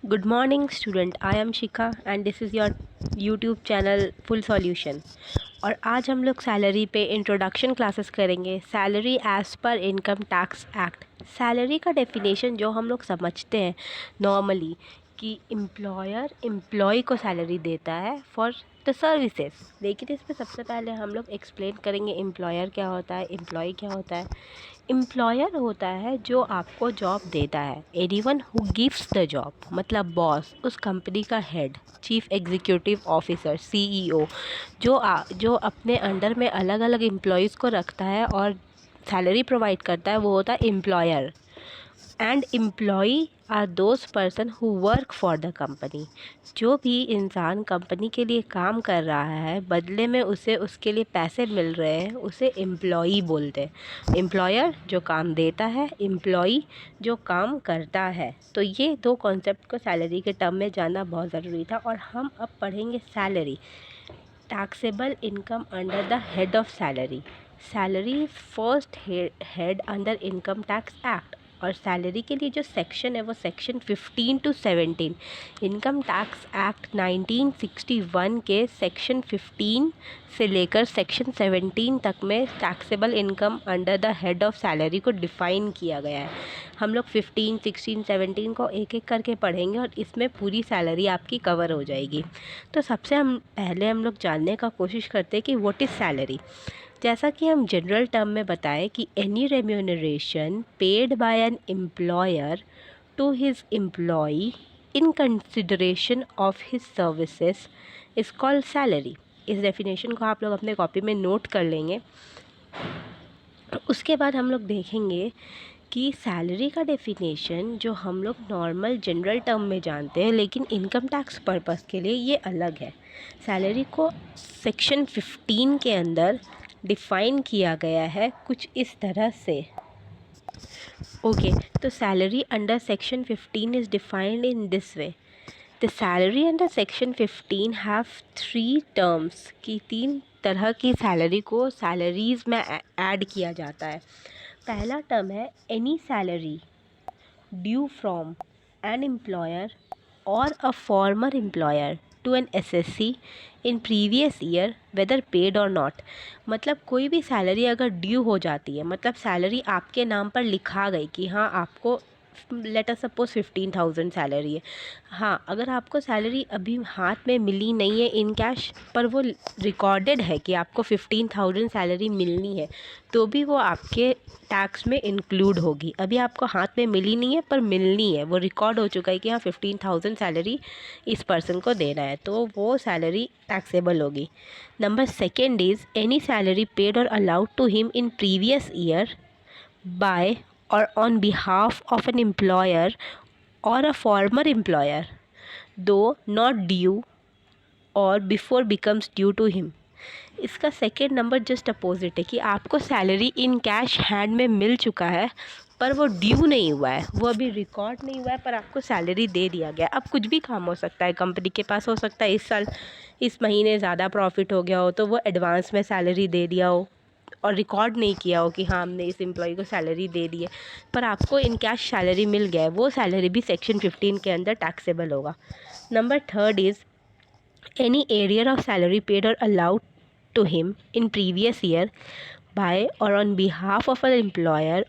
Good morning student, I am Shikha and this is your YouTube channel Full Solution। और आज हम लोग salary पे इंट्रोडक्शन क्लासेस करेंगे। Salary as per income tax act. Salary का definition जो हम लोग समझते हैं नॉर्मली कि एम्प्लॉयर एम्प्लॉय को सैलरी देता है फॉर द सर्विसेज, लेकिन इसमें सबसे पहले हम लोग एक्सप्लेन करेंगे एम्प्लॉयर क्या होता है, एम्प्लॉय क्या होता है। एम्प्लॉयर होता है जो आपको जॉब देता है, anyone who gives the job, मतलब बॉस, उस कंपनी का head, chief executive officer, CEO, जो अपने अंडर में अलग अलग एम्प्लॉयज़ को रखता है और सैलरी प्रोवाइड करता है, वो होता है employer. And employee are those person who work for the company. जो भी इंसान कंपनी के लिए काम कर रहा है, बदले में उसे उसके लिए पैसे मिल रहे हैं, उसे एम्प्लॉई बोलते हैं। एम्प्लॉयर जो काम देता है, एम्प्लॉई जो काम करता है। तो ये दो कॉन्सेप्ट को सैलरी के टर्म में जानना बहुत ज़रूरी था। और हम अब पढ़ेंगे salary, taxable income under the head of salary. Salary first head under income tax act. और सैलरी के लिए जो सेक्शन है वो section 15 to 17 income tax act 1961 के सेक्शन 15 से लेकर सेक्शन 17 तक में taxable income under the head of salary को डिफ़ाइन किया गया है। हम लोग 15, 16, 17 को एक एक करके पढ़ेंगे और इसमें पूरी सैलरी आपकी कवर हो जाएगी। तो सबसे पहले हम लोग जानने का कोशिश करते हैं कि व्हाट इज़ सैलरी। जैसा कि हम जनरल टर्म में बताएं कि any remuneration paid by an employer to his employee in consideration of his services is called salary. इस डेफिनेशन को आप लोग अपने कॉपी में नोट कर लेंगे। उसके बाद हम लोग देखेंगे कि सैलरी का डेफिनेशन जो हम लोग नॉर्मल जनरल टर्म में जानते हैं, लेकिन इनकम टैक्स पर्पस के लिए ये अलग है। सैलरी को सेक्शन 15 के अंदर डिफ़ाइन किया गया है कुछ इस तरह से। ओके, तो salary under section 15 is defined in this way. The salary under section 15 have 3 terms, की 3 तरह की सैलरी को सैलरीज़ में ऐड किया जाता है। पहला टर्म है any salary due from an employer or a former employer to an assessee in previous year whether paid or not. मतलब कोई भी सैलरी अगर ड्यू हो जाती है, मतलब सैलरी आपके नाम पर लिखा गई कि हाँ आपको लेट अस सपोज 15,000 सैलरी है। हाँ, अगर आपको सैलरी अभी हाथ में मिली नहीं है इन कैश, पर वो रिकॉर्डेड है कि आपको 15,000 सैलरी मिलनी है, तो भी वो आपके टैक्स में इंक्लूड होगी। अभी आपको हाथ में मिली नहीं है पर मिलनी है, वो रिकॉर्ड हो चुका है कि हाँ 15,000 सैलरी इस पर्सन को देना है, तो वो सैलरी टैक्सेबल होगी। Number second is any salary paid or allowed to him in previous year by or on behalf of an employer or a former employer, though not due or before becomes due to him। इसका second number just opposite है कि आपको salary in cash hand में मिल चुका है पर वो due नहीं हुआ है, वो अभी रिकॉर्ड नहीं हुआ है, पर आपको सैलरी दे दिया गया। अब कुछ भी काम हो सकता है, कंपनी के पास हो सकता है इस साल इस महीने ज़्यादा प्रॉफिट हो गया हो तो वो एडवांस में सैलरी दे दिया हो और रिकॉर्ड नहीं किया हो कि हाँ हमने इस एम्प्लॉय को सैलरी दे दी है, पर आपको इन कैश सैलरी मिल गया है, वो सैलरी भी सेक्शन 15 के अंदर टैक्सेबल होगा। Number third is any arrear of salary paid or allowed to him in previous year by or on behalf of an employer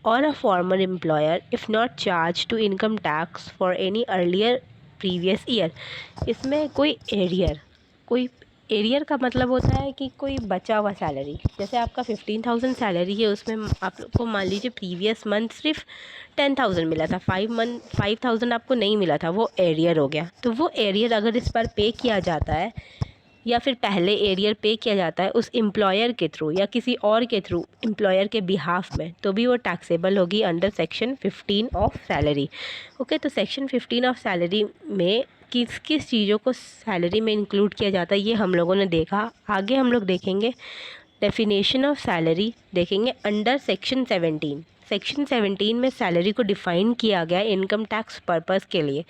or a former employer if not charged to income tax for any earlier previous year। इसमें कोई arrear का मतलब होता है कि कोई बचा हुआ सैलरी, जैसे आपका 15,000 सैलरी है, उसमें आपको मान लीजिए प्रीवियस मंथ सिर्फ 10,000 मिला था, 5,000 आपको नहीं मिला था, वो एरियर हो गया। तो वो एरियर अगर इस पर पे किया जाता है या फिर पहले एरियर पे किया जाता है उस एम्प्लॉयर के थ्रू या किसी और के थ्रू एम्प्लॉयर के बिहाफ में, तो भी वो टैक्सेबल होगी under section 15 of salary. Okay, तो सेक्शन 15 ऑफ सैलरी में किस किस चीज़ों को सैलरी में इंक्लूड किया जाता है ये हम लोगों ने देखा। आगे हम लोग देखेंगे डेफिनेशन ऑफ सैलरी, देखेंगे अंडर सेक्शन 17। सेक्शन 17 में सैलरी को डिफ़ाइन किया गया इनकम टैक्स पर्पज़ के लिए।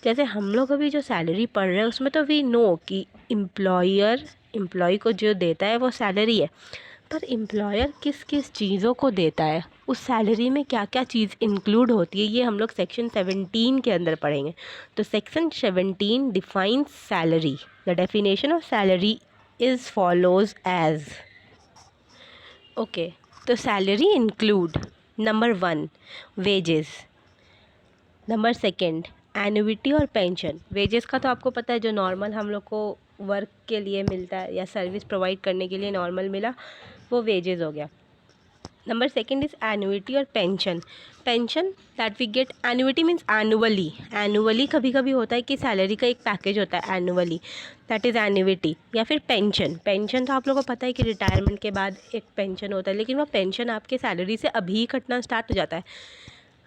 जैसे हम लोग अभी जो सैलरी पढ़ रहे हैं उसमें तो वी नो कि एम्प्लॉय को जो देता है वो सैलरी है, पर एम्प्लॉयर किस किस चीज़ों को देता है उस सैलरी में क्या क्या चीज़ इंक्लूड होती है, ये हम लोग सेक्शन 17 के अंदर पढ़ेंगे। तो section 17 defines salary. The definition of salary is follows as. Okay, तो salary include number 1 wages, number 2 annuity और पेंशन। वेजेस का तो आपको पता है, जो नॉर्मल हम लोग को वर्क के लिए मिलता है या सर्विस प्रोवाइड करने के लिए नॉर्मल मिला, वो वेजेस हो गया। नंबर 2 इज़ एन्युइटी और pension. Pension that we get, annuity means annually. Annually कभी कभी होता है कि सैलरी का एक पैकेज होता है एनुअली, दैट इज़ एन्युइटी। या फिर पेंशन, पेंशन तो आप लोगों को पता है कि रिटायरमेंट के बाद एक पेंशन होता है, लेकिन वो पेंशन आपके सैलरी से अभी ही कटना स्टार्ट हो जाता है।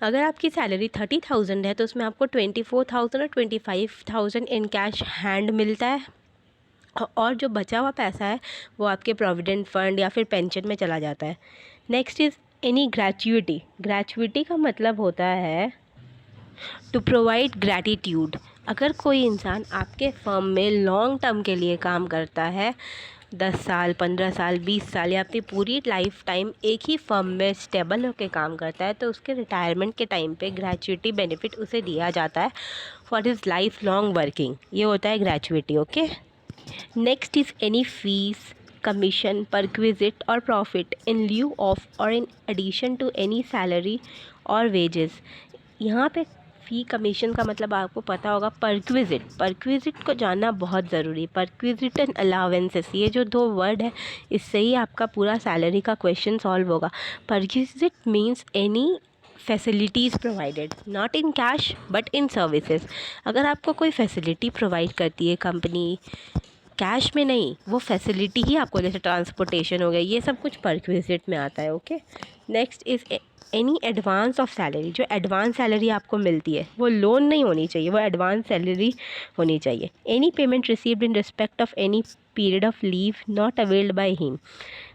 अगर आपकी सैलरी 30,000 है तो उसमें आपको 24,000 और 25,000 इन कैश हैंड मिलता है, और जो बचा हुआ पैसा है वो आपके प्रोविडेंट फंड या फिर पेंशन में चला जाता है। Next is any gratuity. Gratuity का मतलब होता है टू प्रोवाइड ग्रैटिट्यूड। अगर कोई इंसान आपके फर्म में लॉन्ग टर्म के लिए काम करता है, 10 साल, 15 साल, 20 साल या अपनी पूरी लाइफ टाइम एक ही फर्म में स्टेबल होकर काम करता है, तो उसके रिटायरमेंट के टाइम पे ग्रेचुइटी बेनिफिट उसे दिया जाता है for his life long working. ये होता है gratuity. Okay, next is any fees, commission, perquisite or profit in lieu of or in addition to any salary or wages। यहाँ पे फ़ी कमीशन का मतलब आपको पता होगा परक्विजिट। परक्विजिट को जानना बहुत ज़रूरी। परक्विजिट एंड अलावेंसेस, ये जो 2 वर्ड है, इससे ही आपका पूरा सैलरी का क्वेश्चन सॉल्व होगा। Perquisite means any facilities provided, not in cash but in services. अगर आपको कोई फैसिलिटी प्रोवाइड करती है कंपनी, कैश में नहीं, वो फैसिलिटी ही आपको, जैसे ट्रांसपोर्टेशन हो गया, ये सब कुछ परक्विजिट में आता है। Okay, next is any advance of salary. जो एडवांस सैलरी आपको मिलती है वो लोन नहीं होनी चाहिए, वो एडवांस सैलरी होनी चाहिए। Any payment received in respect of any period of leave not availed by him.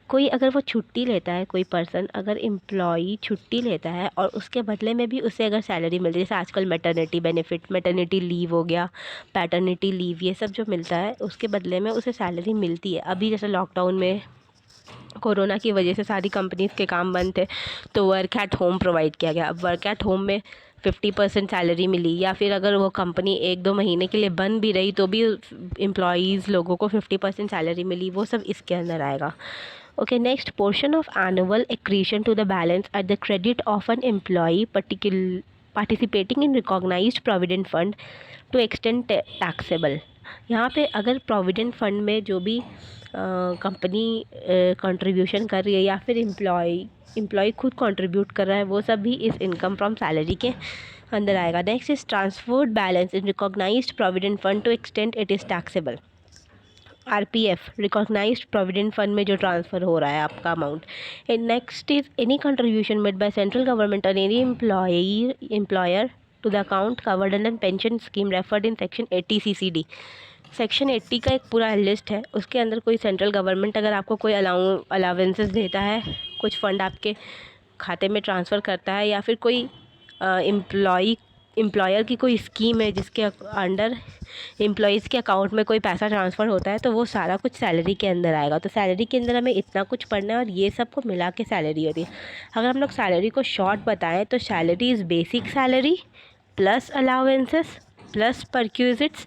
कोई अगर वो छुट्टी लेता है, कोई पर्सन अगर एम्प्लॉई छुट्टी लेता है और उसके बदले में भी उसे अगर सैलरी मिलती है, जैसे आजकल मैटरनिटी बेनिफिट, मैटरनिटी लीव हो गया, पैटर्निटी लीव, ये सब जो मिलता है उसके बदले में उसे सैलरी मिलती है। अभी जैसे लॉकडाउन में कोरोना की वजह से सारी कंपनीज़ के काम बंद थे, तो वर्क एट होम प्रोवाइड किया गया। अब वर्क एट होम में 50% सैलरी मिली, या फिर अगर वो कंपनी 1-2 महीने के लिए बंद भी रही तो भी एम्प्लॉयज़ लोगों को 50% सैलरी मिली, वो सब इसके अंदर आएगा। Okay, next, portion of annual accretion to the balance at the credit of an employee participating in recognised provident fund to extend taxable. यहाँ पे अगर प्रोविडेंट फंड में जो भी कंपनी कंट्रीब्यूशन कर रही है या फिर एम्प्लॉय खुद कंट्रीब्यूट कर रहा है, वो सब भी इस इनकम फ्रॉम सैलरी के अंदर आएगा। Next is transferred balance in recognised provident fund to extent it is taxable. RPF, recognised provident fund में जो ट्रांसफ़र हो रहा है आपका amount. Next is any contribution made by central government or any employer to the account covered under pension scheme referred in section 80 CCD। Section 80 का एक पूरा list है, उसके अंदर कोई सेंट्रल गवर्नमेंट अगर आपको कोई अलाउंसेस देता है, कुछ फ़ंड आपके खाते में ट्रांसफ़र करता है, या फिर कोई एम्प्लॉयर की कोई स्कीम है जिसके अंडर एम्प्लॉयज़ के अकाउंट में कोई पैसा ट्रांसफ़र होता है, तो वो सारा कुछ सैलरी के अंदर आएगा। तो सैलरी के अंदर हमें इतना कुछ पढ़ना है और ये सब को मिला के सैलरी होती है। अगर हम लोग सैलरी को शॉर्ट बताएं तो salary is basic salary plus allowances plus perquisites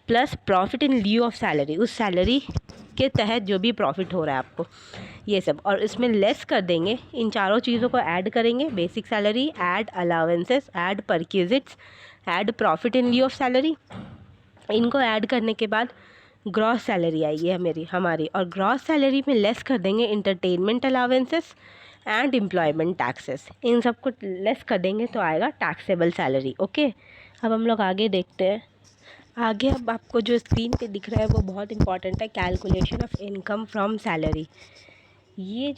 plus profit in lieu of salary. उस सैलरी के तहत जो भी प्रॉफिट हो रहा है आपको, ये सब, और इसमें लेस कर देंगे, इन चारों चीज़ों को ऐड करेंगे, basic salary, add allowances, add perquisites, add profit in lieu of salary. इनको ऐड करने के बाद ग्रॉस सैलरी आएगी हमारी, और ग्रॉस सैलरी में लेस कर देंगे entertainment allowances and employment taxes. इन सब को लेस कर देंगे तो आएगा टैक्सेबल सैलरी। ओके, अब हम लोग आगे देखते हैं। आगे अब आपको जो स्क्रीन पे दिख रहा है वो बहुत इंपॉर्टेंट है, calculation of income from salary. ये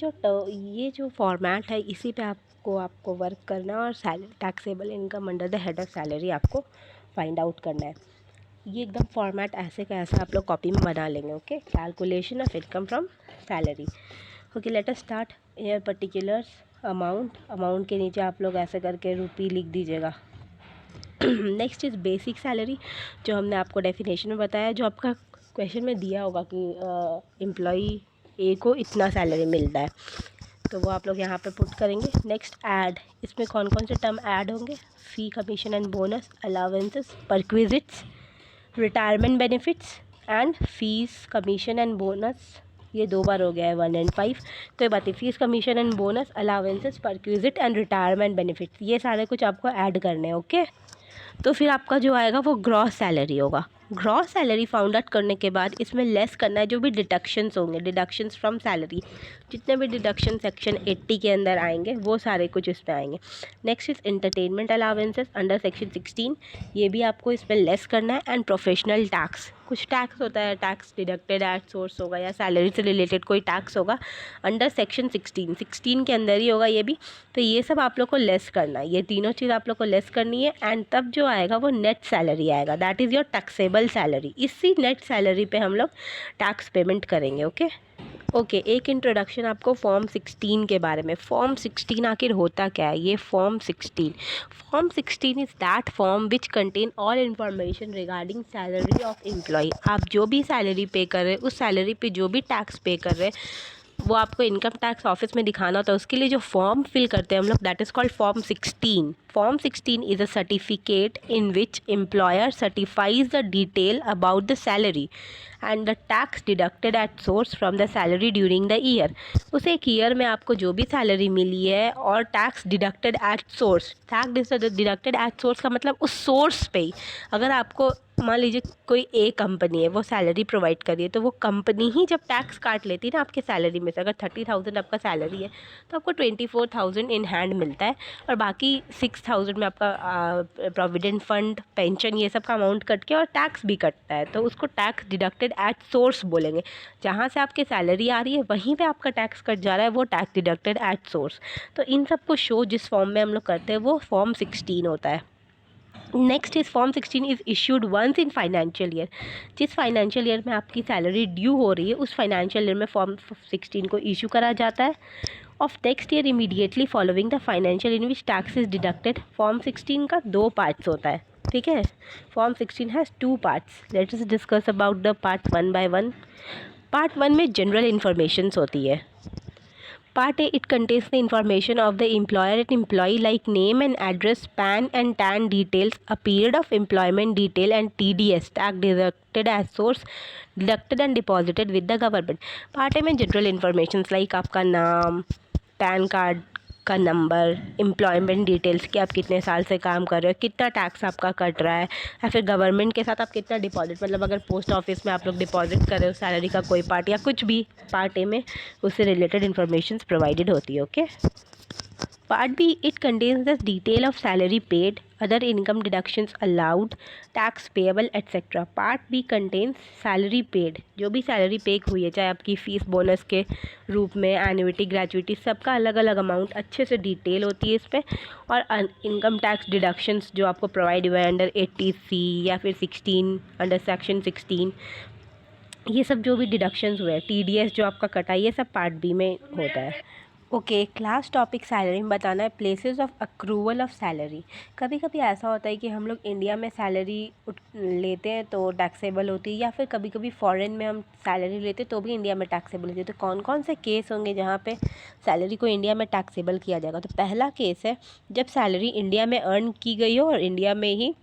जो फॉर्मेट है, इसी पे आपको वर्क करना है, और taxable income under the head of salary आपको फाइंड आउट करना है। ये एकदम फॉर्मेट ऐसे का ऐसा आप लोग कॉपी में बना लेंगे। Okay, calculation of income from salary. Okay, let us start. Here particulars amount के नीचे आप लोग ऐसे करके रुपी लिख दीजिएगा। नेक्स्ट इज़ बेसिक सैलरी, जो हमने आपको डेफिनेशन में बताया, जो आपका क्वेश्चन में दिया होगा कि एम्प्लॉई ए को इतना सैलरी मिलता है। तो वो आप लोग यहाँ पे पुट करेंगे। नेक्स्ट ऐड, इसमें कौन कौन से टर्म ऐड होंगे? Fee, commission and bonus, allowances, perquisites, retirement benefits and fees, commission and bonus. ये 2 बार हो गया है 1 एंड 5। तो ये बात है, fees, commission and bonus, allowances, perquisite and retirement benefits, ये सारे कुछ आपको ऐड करने हैं। ओके, तो फिर आपका जो आएगा वो ग्रॉस सैलरी होगा। ग्रॉस सैलरी फाउंड आउट करने के बाद इसमें लेस करना है जो भी डिडक्शंस होंगे, डिडक्शंस फ्रॉम सैलरी, जितने भी डिडक्शन सेक्शन 80 के अंदर आएंगे वो सारे कुछ इस पर आएंगे। Next is entertainment allowances under section 16, ये भी आपको इस पर लेस करना है। एंड प्रोफेशनल टैक्स, कुछ टैक्स होता है, टैक्स डिडक्टेड एट सोर्स होगा या सैलरी से रिलेटेड कोई टैक्स होगा अंडर सेक्शन 16 के अंदर ही होगा ये भी। तो ये सब आप लोग को लेस करना है, ये तीनों चीज़ आप लोग को लेस करनी है। एंड तब जो आएगा वो नेट सैलरी आएगा, that is your taxable salary. इसी नेट सैलरी पे हम लोग टैक्स पेमेंट करेंगे। ओके, एक इंट्रोडक्शन आपको फॉर्म 16 के बारे में। फॉर्म 16 आखिर होता क्या है? ये form 16 is that form which contain all information regarding salary of employ. आप जो भी सैलरी पे कर रहे हैं, उस सैलरी पे जो भी टैक्स पे कर रहे हैं, वो आपको इनकम टैक्स ऑफिस में दिखाना होता है। उसके लिए जो फॉर्म फिल करते हैं हम लोग, that is called form 16। Form 16 is a certificate in which employer certifies the detail about the salary and the tax deducted at source from the salary during the year. उस एक year में आपको जो भी सैलरी मिली है और tax deducted at source, tax deducted at source का मतलब उस सोर्स पे ही। अगर आपको मान लीजिए कोई एक कंपनी है, वो सैलरी प्रोवाइड कर रही है, तो वो कंपनी ही जब टैक्स काट लेती है ना आपके सैलरी में से, अगर 30,000 आपका सैलरी है तो आपको 24,000 इन हैंड मिलता है, और बाकी 6,000 में आपका प्रोविडेंट फंड, पेंशन, ये सब का अमाउंट कट के और टैक्स भी कटता है। तो उसको टैक्स डिडक्टेड एट सोर्स बोलेंगे। जहाँ से आपकी सैलरी आ रही है वहीं पे आपका टैक्स कट जा रहा है, वो टैक्स डिडक्टेड एट सोर्स। तो इन सब को शो जिस फॉर्म में हम लोग करते हैं वो फॉर्म 16 होता है। Next is form 16 is issued once in financial year. जिस फाइनेंशियल ईयर में आपकी सैलरी ड्यू हो रही है, उस फाइनेंशियल ईयर में फॉर्म 16 को इशू करा जाता है। Of next year immediately following the financial in which tax is deducted. Form 16 का 2 पार्ट्स होता है, ठीक है। Form 16 has 2 parts. Let's discuss about the part 1 by 1। Part 1 में जनरल इन्फॉर्मेशंस होती है। Part A, it contains the information of the employer and employee like name and address, PAN and TAN details, a period of employment detail and TDS, tax deducted as source, deducted and deposited with the government. Part A में general information like आपका नाम, pan card का number, employment details कि आप कितने साल से काम कर रहे हो, कितना टैक्स आपका कट रहा है, या फिर गवर्नमेंट के साथ आप कितना डिपॉजिट, मतलब अगर पोस्ट ऑफिस में आप लोग डिपॉजिट कर रहे हो सैलरी का कोई पार्ट या कुछ भी, पार्ट ए में उससे रिलेटेड इन्फॉर्मेशन प्रोवाइडेड होती है। Okay. Part B, it contains the detail of salary paid, other income deductions allowed, tax payable, etc. Part B contains salary paid, जो भी सैलरी पे हुई है, चाहे आपकी फ़ीस, बोनस के रूप में, एन्युटी, ग्रेजुइटी, सबका अलग अलग अमाउंट अच्छे से डिटेल होती है इस पर। और इनकम टैक्स डिडक्शंस जो आपको प्रोवाइड हुआ है अंडर 80C या फिर 16 अंडर सेक्शन 16, ये सब जो भी डिडक्शंस हुए हैं, TDS जो आपका कटा, ये सब पार्ट बी में होता है। ओके, क्लास टॉपिक सैलरी में बताना है places of accrual of salary. कभी कभी ऐसा होता है कि हम लोग इंडिया में सैलरी लेते हैं तो टैक्सेबल होती है, या फिर कभी कभी फॉरेन में हम सैलरी लेते हैं तो भी इंडिया में टैक्सेबल होती है। तो कौन कौन से केस होंगे जहाँ पे सैलरी को इंडिया में टैक्सेबल किया जाएगा? तो पहला केस है जब सैलरी इंडिया में अर्न की गई हो और इंडिया में ही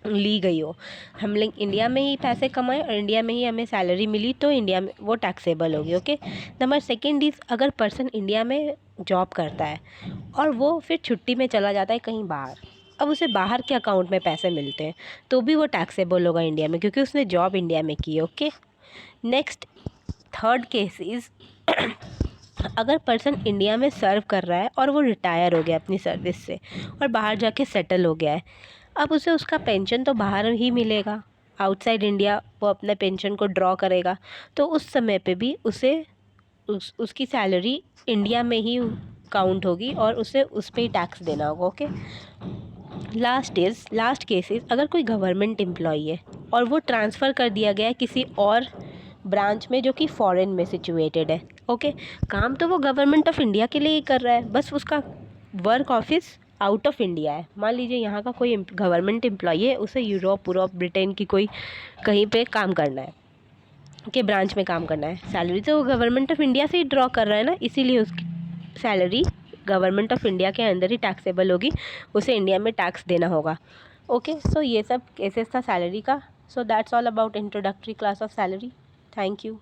ली गई हो, हम लोग इंडिया में ही पैसे कमाए और इंडिया में ही हमें सैलरी मिली, तो इंडिया में वो टैक्सेबल होगी। ओके। नंबर सेकंड इज़ अगर पर्सन इंडिया में जॉब करता है और वो फिर छुट्टी में चला जाता है कहीं बाहर, अब उसे बाहर के अकाउंट में पैसे मिलते हैं, तो भी वो टैक्सेबल होगा इंडिया में, क्योंकि उसने जॉब इंडिया में की है। Okay. Next, third case is अगर पर्सन इंडिया में सर्व कर रहा है और वो रिटायर हो गया अपनी सर्विस से और बाहर जाके सेटल हो गया है, अब उसे उसका पेंशन तो बाहर ही मिलेगा, आउटसाइड इंडिया वो अपने पेंशन को ड्रॉ करेगा, तो उस समय पे भी उसे उसकी सैलरी इंडिया में ही काउंट होगी और उसे उस पर ही टैक्स देना होगा। ओके। लास्ट केस इज़ अगर कोई गवर्नमेंट एम्प्लॉई है और वो ट्रांसफ़र कर दिया गया है किसी और ब्रांच में जो कि फॉरेन में सिचुएटेड है। ओके। काम तो वो गवर्नमेंट ऑफ इंडिया के लिए ही कर रहा है, बस उसका work office out of India है। मान लीजिए यहाँ का कोई गवर्नमेंट एम्प्लॉई है, उसे यूरोप ब्रिटेन की कोई कहीं पे काम करना है, के ब्रांच में काम करना है, सैलरी तो वो गवर्नमेंट ऑफ इंडिया से ही ड्रॉ कर रहा है ना, इसीलिए उसकी सैलरी गवर्नमेंट ऑफ इंडिया के अंदर ही टैक्सेबल होगी, उसे इंडिया में टैक्स देना होगा। ओके, सो ये सब केसेस था सैलरी का। So that's all about introductory class of salary. Thank you.